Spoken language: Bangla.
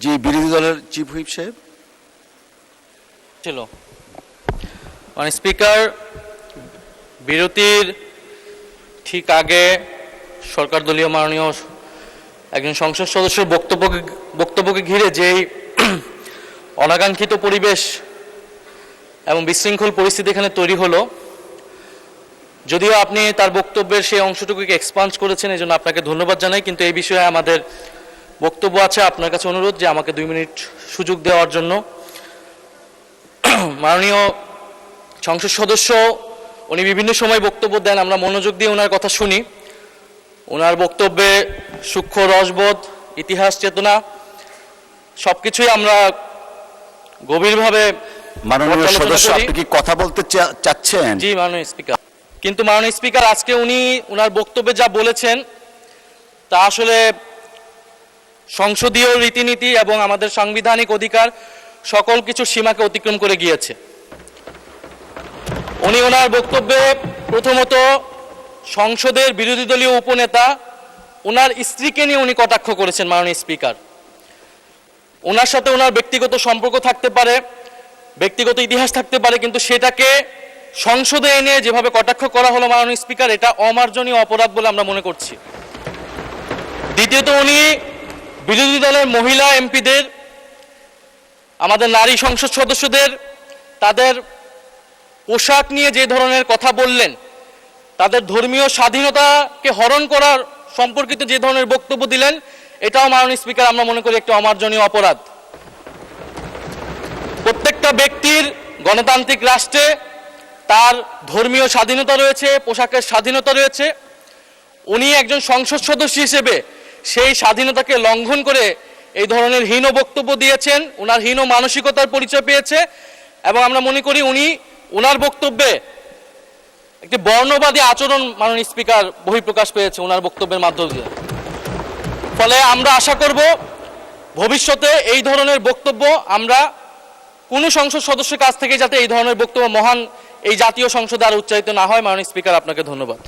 জি, বিরোধী দলের চিফ হুইপ সাহেব ছিল। মানে স্পিকার, বিরতির ঠিক আগে সরকার দলীয় মাননীয় একজন সংসদ সদস্যের বক্তব্যকে ঘিরে যেই অনাকাঙ্ক্ষিত পরিবেশ এবং বিশৃঙ্খল পরিস্থিতি এখানে তৈরি হলো, যদিও আপনি তার বক্তব্যের সেই অংশটুকুকে এক্সপান্ড করেছেন, এই জন্য আপনাকে ধন্যবাদ জানাই, কিন্তু এই বিষয়ে আমাদের বক্তব্য আছে। আপনার কাছে অনুরোধ যে আমাকে 2 মিনিট সুযোগ দেওয়ার জন্য। মাননীয় সংসদ সদস্য উনি বিভিন্ন সময় বক্তব্য দেন, আমরা মনোযোগ দিয়ে ওনার কথা শুনি। ওনার বক্তব্যে সূক্ষ্ম রসবোধ, ইতিহাস চেতনা সবকিছুই আমরা গভীরভাবে। মাননীয় সদস্য, আপনি কি কথা বলতে চাচ্ছেন? জি মাননীয় স্পিকার। কিন্তু মাননীয় স্পিকার, আজকে উনি ওনার বক্তব্যে যা বলেছেন তা আসলে সংসদীয় রীতিনীতি এবং আমাদের সাংবিধানিক অধিকার সকল কিছু সীমাকে অতিক্রম করে গিয়েছে। উনি ওনার বক্তব্যে প্রথমত সংসদের বিরোধী দলীয় উপনেতা ওনার স্ত্রীকে নিয়ে উনি কটাক্ষ করেছেন। মাননীয় স্পিকার, ওনার সাথে ওনার ব্যক্তিগত সম্পর্ক থাকতে পারে, ব্যক্তিগত ইতিহাস থাকতে পারে, কিন্তু সেটাকে সংসদে এনে যেভাবে কটাক্ষ করা হলো মাননীয় স্পিকার, এটা অমার্জনীয় অপরাধ বলে আমরা মনে করছি। দ্বিতীয়ত, উনি বিরোধী দলের মহিলা এমপিদের, আমাদের নারী সংসদ সদস্যদের তাদের পোশাক নিয়ে যে ধরনের কথা বললেন, তাদের ধর্মীয় স্বাধীনতাকে হরণ করার সম্পর্কিত যে ধরনের বক্তব্য দিলেন, এটাও মাননীয় স্পিকার আমরা মনে করি একটি অমার্জনীয় অপরাধ। প্রত্যেকটা ব্যক্তির গণতান্ত্রিক রাষ্ট্রে তার ধর্মীয় স্বাধীনতা রয়েছে, পোশাকের স্বাধীনতা রয়েছে। উনি একজন সংসদ সদস্য হিসেবে সেই স্বাধীনতাকে লঙ্ঘন করে এই ধরনের হীন বক্তব্য দিয়েছেন, ওনার হীন মানসিকতার পরিচয় পেয়েছে, এবং আমরা মনে করি উনি ওনার বক্তব্যে একটি বর্ণবাদী আচরণ মাননীয় স্পিকার বহিঃপ্রকাশ পেয়েছে ওনার বক্তব্যের মাধ্যম দিয়ে। ফলে আমরা আশা করব ভবিষ্যতে এই ধরনের বক্তব্য আমরা কোনো সংসদ সদস্যের কাছ থেকে যাতে এই ধরনের বক্তব্য মহান এই জাতীয় সংসদে আর উচ্চারিত না হয়। মাননীয় স্পিকার, আপনাকে ধন্যবাদ।